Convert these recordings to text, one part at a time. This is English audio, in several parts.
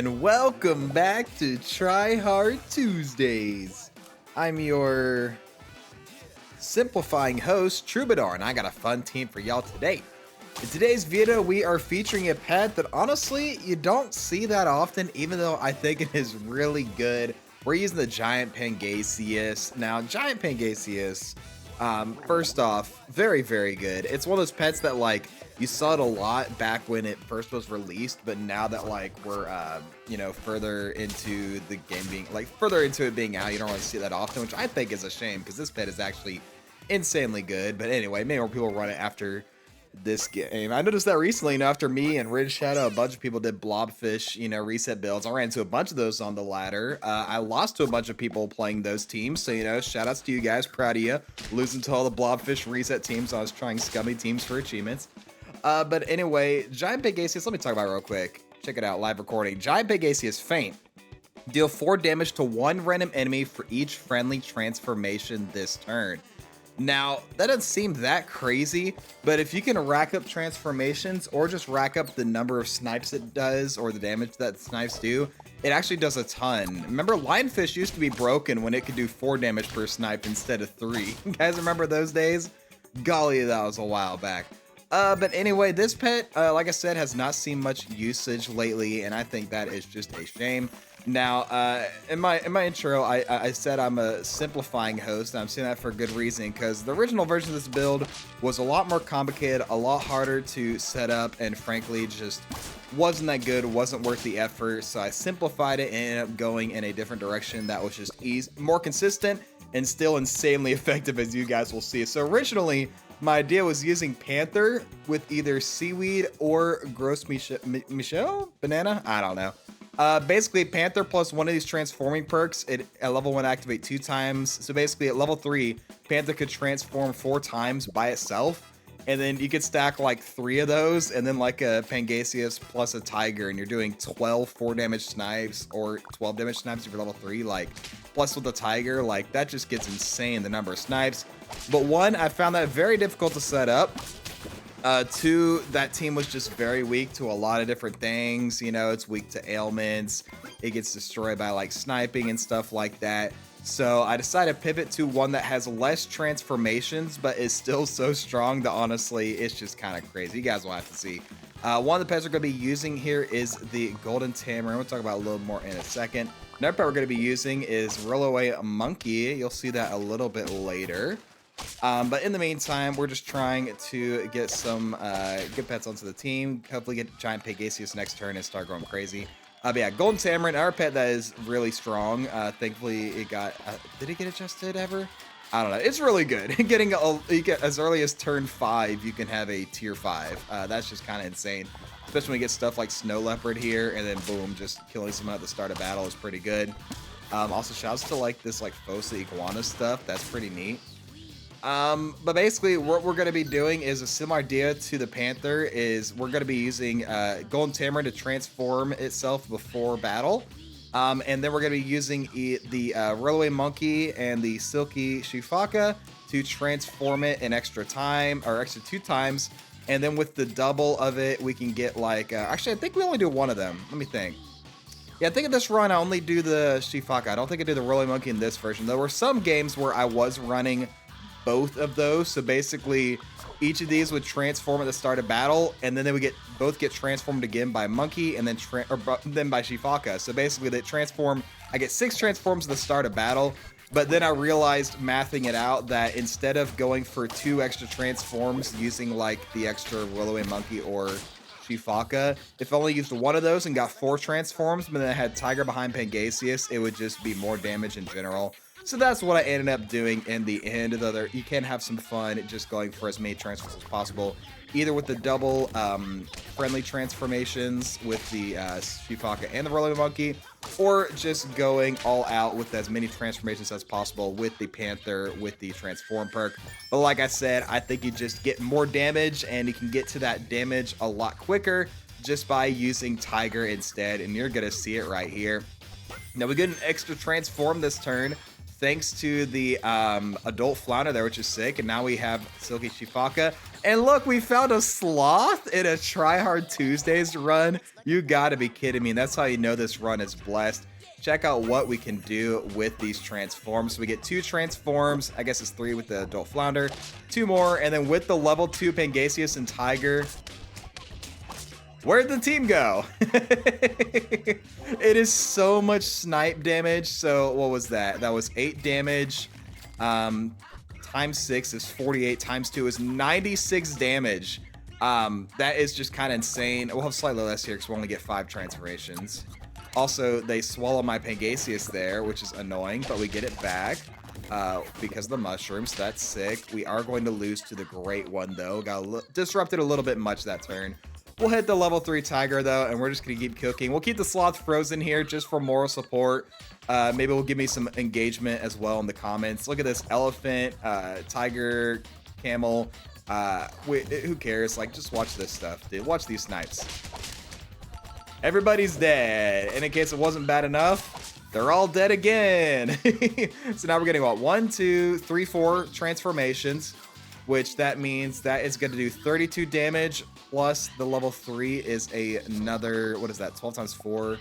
and welcome back to Try Hard Tuesdays. I'm your simplifying host, Troubadour, and I got a fun team for y'all today. In today's video, we are featuring a pet that honestly, you don't see that often, even though I think it is really good. We're using the GiantPangasius. Now, GiantPangasius, first off, very, very good. It's one of those pets that, like, you saw it a lot back when it first was released, but now that, like, we're, further into the game being, like, further into it being out, you don't really see that often, which I think is a shame, because this pet is actually insanely good. But anyway, maybe more people run it after this game. I noticed that recently, after me and Ridge Shadow, a bunch of people did blobfish, reset builds. I ran into a bunch of those on the ladder. I lost to a bunch of people playing those teams, so, shout outs to you guys. Proud of you. Losing to all the blobfish reset teams. I was trying scummy teams for achievements. But anyway, GiantPangasius, let me talk about it real quick. Check it out, live recording. GiantPangasius Feint. Deal 4 damage to one random enemy for each friendly transformation this turn. Now, that doesn't seem that crazy, but if you can rack up transformations or just rack up the number of snipes it does or the damage that snipes do, it actually does a ton. Remember, Lionfish used to be broken when it could do 4 damage per snipe instead of 3. You guys remember those days? Golly, that was a while back. But anyway, this pet, like I said, has not seen much usage lately, and I think that is just a shame. Now, in my intro, I said I'm a simplifying host, and I'm saying that for a good reason, because the original version of this build was a lot more complicated, a lot harder to set up, and frankly, just wasn't that good, wasn't worth the effort, so I simplified it and ended up going in a different direction that was just more consistent and still insanely effective, as you guys will see. So originally, my idea was using Panther with either Seaweed or Gross Michelle? Banana? I don't know. Basically, Panther plus one of these transforming perks, at level 1 activate 2 times. So basically, at level 3, Panther could transform 4 times by itself. And then you could stack like 3 of those, and then like a Pangasius plus a Tiger, and you're doing 12 4 damage snipes, or 12 damage snipes if you're level 3, like, plus with the Tiger, like, that just gets insane, the number of snipes. But 1, I found that very difficult to set up. 2, that team was just very weak to a lot of different things. It's weak to ailments. It gets destroyed by like sniping and stuff like that. So I decided to pivot to one that has less transformations, but is still so strong that honestly, it's just kind of crazy. You guys will have to see. One of the pets we're going to be using here is the Golden Tamarin. We'll talk about a little more in a second. Another pet we're going to be using is Rollaway Monkey. You'll see that a little bit later. But in the meantime, we're just trying to get some good pets onto the team. Hopefully get GiantPangasius next turn and start going crazy. But yeah, Golden Tamarin, our pet that is really strong. Thankfully, it got... did it get adjusted ever? I don't know. It's really good. You get as early as turn 5, you can have a tier 5. That's just kind of insane. Especially when we get stuff like Snow Leopard here, and then boom, just killing someone at the start of battle is pretty good. Also, shouts to like this like Fosa Iguana stuff. That's pretty neat. But basically what we're going to be doing is a similar idea to the Panther. Is we're going to be using Golden Tamarin to transform itself before battle. And then we're going to be using the Rollaway Monkey and the Silky Shifaka to transform it an extra 2 times. And then with the double of it, we can get like, actually, I think we only do one of them. Let me think. Yeah, I think in this run, I only do the Shifaka. I don't think I do the Rollaway Monkey in this version. There were some games where I was running both of those, so basically each of these would transform at the start of battle, and then they would both get transformed again by Monkey, and then by Shifaka. So basically they transform. I get 6 transforms at the start of battle, but then I realized, mathing it out, that instead of going for 2 extra transforms using like the extra Rollaway Monkey or Shifaka, if I only used one of those and got 4 transforms, but then I had Tiger behind Pangasius, it would just be more damage in general. So that's what I ended up doing in the end. You can have some fun just going for as many transforms as possible, either with the double friendly transformations with the Shifaka and the Rollaway Monkey, or just going all out with as many transformations as possible with the Panther with the Transform perk. But like I said, I think you just get more damage, and you can get to that damage a lot quicker just by using Tiger instead, and you're going to see it right here. Now we get an extra transform this turn, thanks to the adult flounder there, which is sick. And now we have Silky Shifaka. And look, we found a sloth in a Try Hard Tuesdays run. You gotta be kidding me. And that's how you know this run is blessed. Check out what we can do with these transforms. So we get 2 transforms. I guess it's 3 with the adult flounder. 2 more. And then with the level 2 Pangasius and Tiger. Where'd the team go? It is so much snipe damage. So what was that? That was 8 damage. Times 6 is 48. Times 2 is 96 damage. That is just kind of insane. We'll have slightly less here because we only get 5 transformations. Also, they swallow my Pangasius there, which is annoying, but we get it back because of the mushrooms. So that's sick. We are going to lose to the Great One, though. Got disrupted a little bit much that turn. We'll hit the level 3 Tiger, though, and we're just going to keep cooking. We'll keep the Sloth frozen here just for moral support. Maybe we'll give me some engagement as well in the comments. Look at this elephant, tiger, camel. Who cares? Like, just watch this stuff, dude. Watch these snipes. Everybody's dead. And in case it wasn't bad enough, they're all dead again. So now we're getting what? 1, 2, 3, 4 transformations, which that means that is going to do 32 damage. Plus the level 3 is another, what is that? 12 times 4,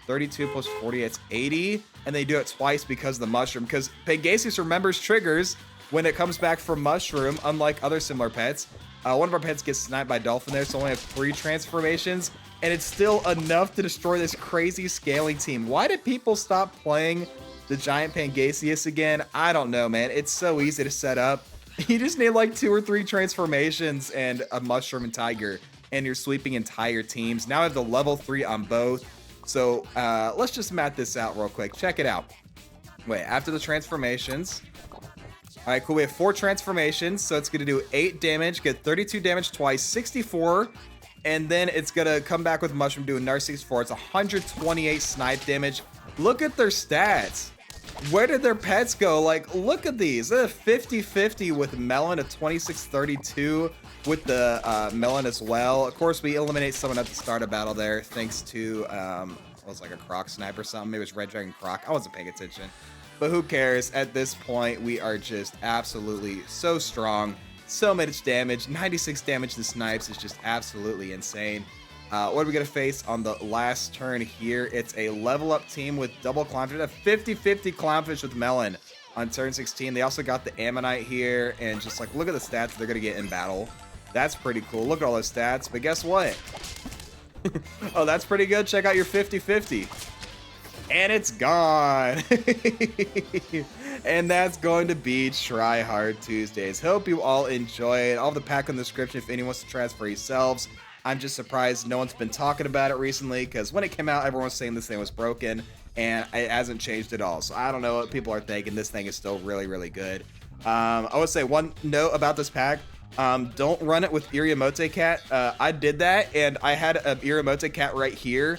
32 plus 40, it's 80. And they do it twice because of the mushroom. Because Pangasius remembers triggers when it comes back from mushroom, unlike other similar pets. One of our pets gets sniped by dolphin there, so only have 3 transformations. And it's still enough to destroy this crazy scaling team. Why did people stop playing the GiantPangasius again? I don't know, man. It's so easy to set up. You just need like 2 or 3 transformations and a mushroom and tiger, and you're sweeping entire teams. Now I have the level 3 on both. So let's just map this out real quick. Check it out. Wait, after the transformations. All right, cool. We have 4 transformations, so it's going to do 8 damage, get 32 damage twice, 64. And then it's going to come back with mushroom, do another 64. It's 128 snipe damage. Look at their stats. Where did their pets go? Like, look at these. They're 50-50 with Melon, a 26-32 with the Melon as well. Of course, we eliminate someone at the start of battle there, thanks to, what was like a Croc snipe or something. Maybe it was Red Dragon Croc. I wasn't paying attention. But who cares? At this point, we are just absolutely so strong. So much damage. 96 damage to snipes is just absolutely insane. What are we going to face on the last turn here? It's a level up team with double clownfish, a 50-50 clownfish with Melon on turn 16. They also got the Ammonite here, and just like, look at the stats they're going to get in battle. That's pretty cool. Look at all those stats, but guess what? Oh, that's pretty good. Check out your 50-50. And it's gone. And that's going to be Try Hard Tuesdays. Hope you all enjoy it. I'll have the pack in the description if anyone wants to try this for yourselves. I'm just surprised no one's been talking about it recently, because when it came out, everyone was saying this thing was broken, and it hasn't changed at all. So I don't know what people are thinking. This thing is still really, really good. I would say one note about this pack. Don't run it with Iriomote Cat. I did that, and I had an Iriomote Cat right here.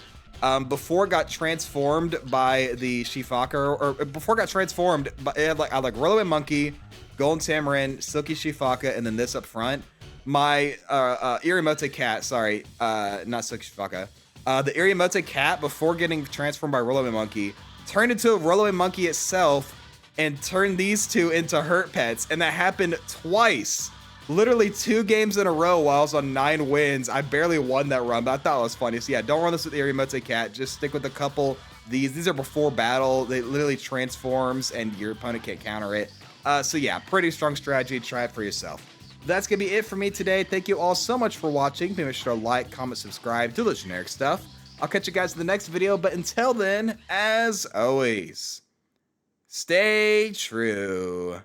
Before it got transformed by the Shifaka, or before it got transformed, it had like, I had like Rollo and Monkey, Golden Tamarin, Silky Shifaka, and then this up front. My Iriomote Cat, sorry, not Silky Shifaka, the Iriomote Cat, before getting transformed by Rollo and Monkey, turned into a Rollo and Monkey itself and turned these two into hurt pets, and that happened twice. Literally 2 games in a row while I was on 9 wins. I barely won that run, but I thought it was funny. So yeah, don't run this with Iriomote Cat. Just stick with a couple. These are before battle. They literally transforms and your opponent can't counter it. So yeah, pretty strong strategy. Try it for yourself. That's going to be it for me today. Thank you all so much for watching. Make sure to like, comment, subscribe, do the generic stuff. I'll catch you guys in the next video. But until then, as always, stay true.